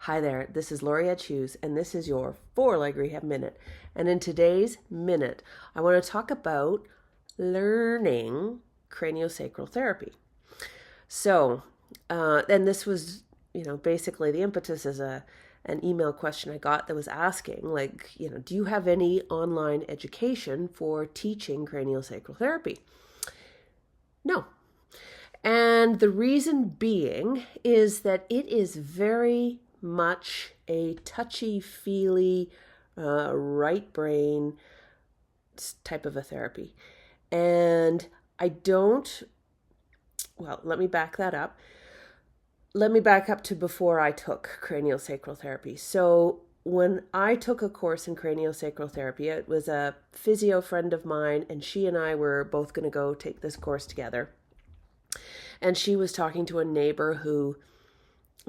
Hi there, this is Lori Edge-Hughes, and this is your 4-Leg Rehab Minute. And in today's minute, I want to talk about learning craniosacral therapy. So, and this was, basically the impetus is an email question I got that was asking, do you have any online education for teaching craniosacral therapy? No. And the reason being is that it is very much a touchy-feely, right brain type of a therapy. And let me back that up. Let me back up to before I took craniosacral therapy. So when I took a course in craniosacral therapy, it was a physio friend of mine, and she and I were both going to go take this course together. And she was talking to a neighbor who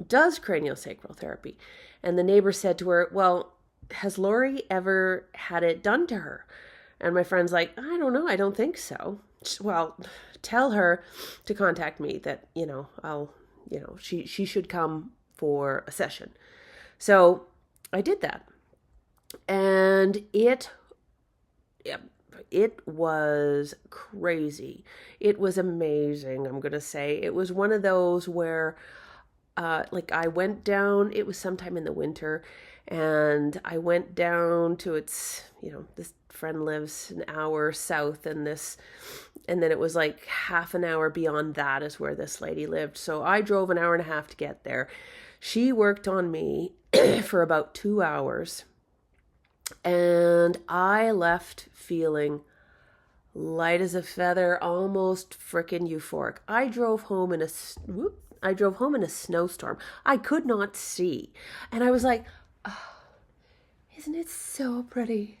does craniosacral therapy. And the neighbor said to her, well, has Lori ever had it done to her? And my friend's like, I don't know. I don't think so. Well, tell her to contact me that, she should come for a session. So I did that. And it was crazy. It was amazing, I'm going to say. It was one of those where, I went down, it was sometime in the winter, and I went down to this friend lives an hour south, and then it was like half an hour beyond that is where this lady lived. So I drove an hour and a half to get there. She worked on me for about 2 hours. And I left feeling light as a feather, almost frickin' euphoric. I drove home in a snowstorm. I could not see. And I was like, oh, isn't it so pretty?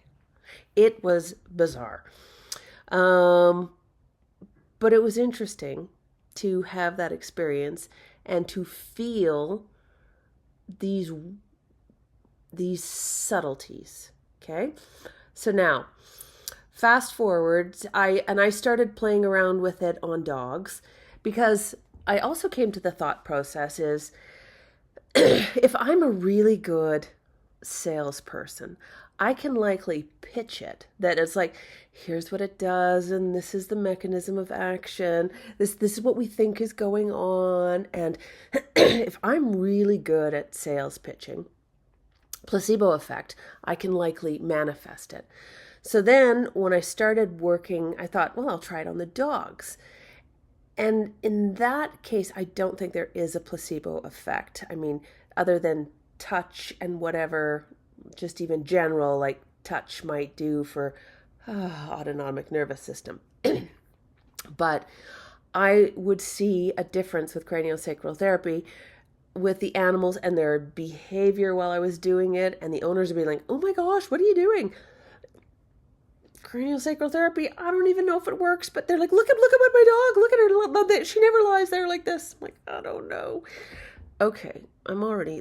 It was bizarre. But it was interesting to have that experience and to feel these subtleties. Okay, so now fast forward, I started playing around with it on dogs, because I also came to the thought process is if I'm a really good salesperson, I can likely pitch it that it's like, here's what it does, and this is the mechanism of action. This is what we think is going on. And if I'm really good at sales pitching, placebo effect, I can likely manifest it. So then when I started working, I thought, well, I'll try it on the dogs. And in that case, I don't think there is a placebo effect. I mean, other than touch and whatever, just even general, like touch might do for autonomic nervous system. But I would see a difference with craniosacral therapy with the animals and their behavior while I was doing it, and the owners would be like, oh my gosh, what are you doing? Craniosacral therapy, I don't even know if it works, but they're like, look at my dog, look at her, she never lies there like this. I'm like, I don't know. Okay, I'm already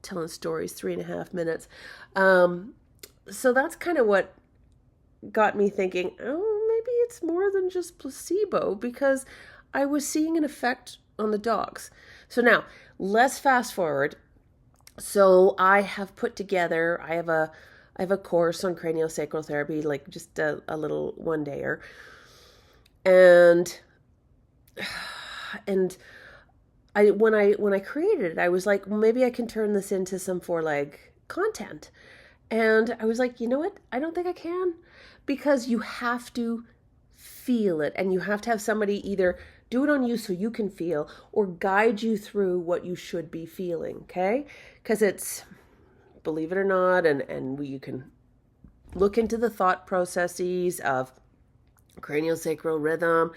telling stories 3.5 minutes. So that's kind of what got me thinking, oh, maybe it's more than just placebo, because I was seeing an effect on the dogs. So now let's fast forward. So I have put together, I have a course on craniosacral therapy, like just a little one-dayer. And when I created it, I was like, well, maybe I can turn this into some 4-leg content. And I was like, you know what? I don't think I can, because you have to feel it, and you have to have somebody either do it on you so you can feel, or guide you through what you should be feeling, okay? Because it's, believe it or not, and you can look into the thought processes of craniosacral rhythm.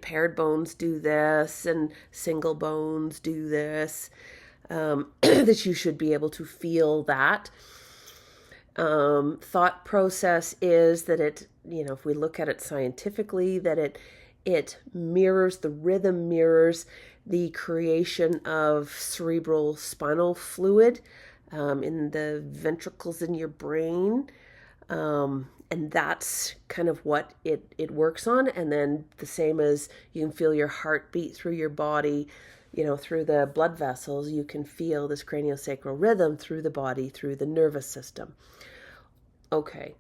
Paired bones do this, and single bones do this, that you should be able to feel that. Thought process is that it, if we look at it scientifically, that it mirrors, the rhythm mirrors the creation of cerebral spinal fluid in the ventricles in your brain. And that's kind of what it works on. And then the same as you can feel your heartbeat through your body, through the blood vessels, you can feel this craniosacral rhythm through the body, through the nervous system. Okay.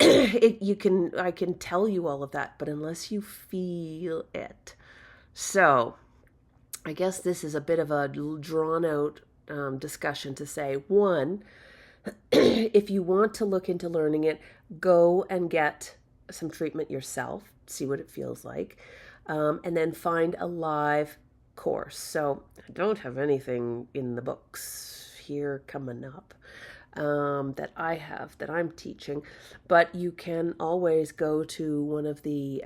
I can tell you all of that, but unless you feel it. So, I guess this is a bit of a drawn out discussion to say, one, if you want to look into learning it, go and get some treatment yourself, see what it feels like, and then find a live course. So I don't have anything in the books here coming up that I have that I'm teaching, but you can always go to one of the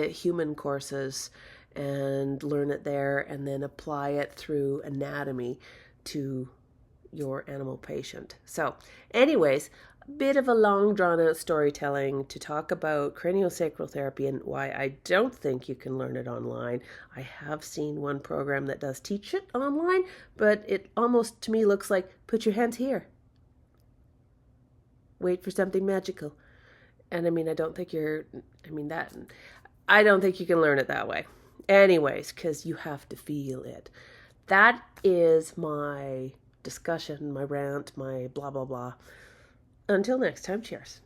human courses and learn it there, and then apply it through anatomy to your animal patient. So, anyways, a bit of a long drawn out storytelling to talk about craniosacral therapy and why I don't think you can learn it online. I have seen one program that does teach it online, but it almost to me looks like put your hands here. Wait for something magical. And I mean, I don't think you can learn it that way. Anyways, because you have to feel it. That is my discussion, my rant, my blah, blah, blah. Until next time, cheers.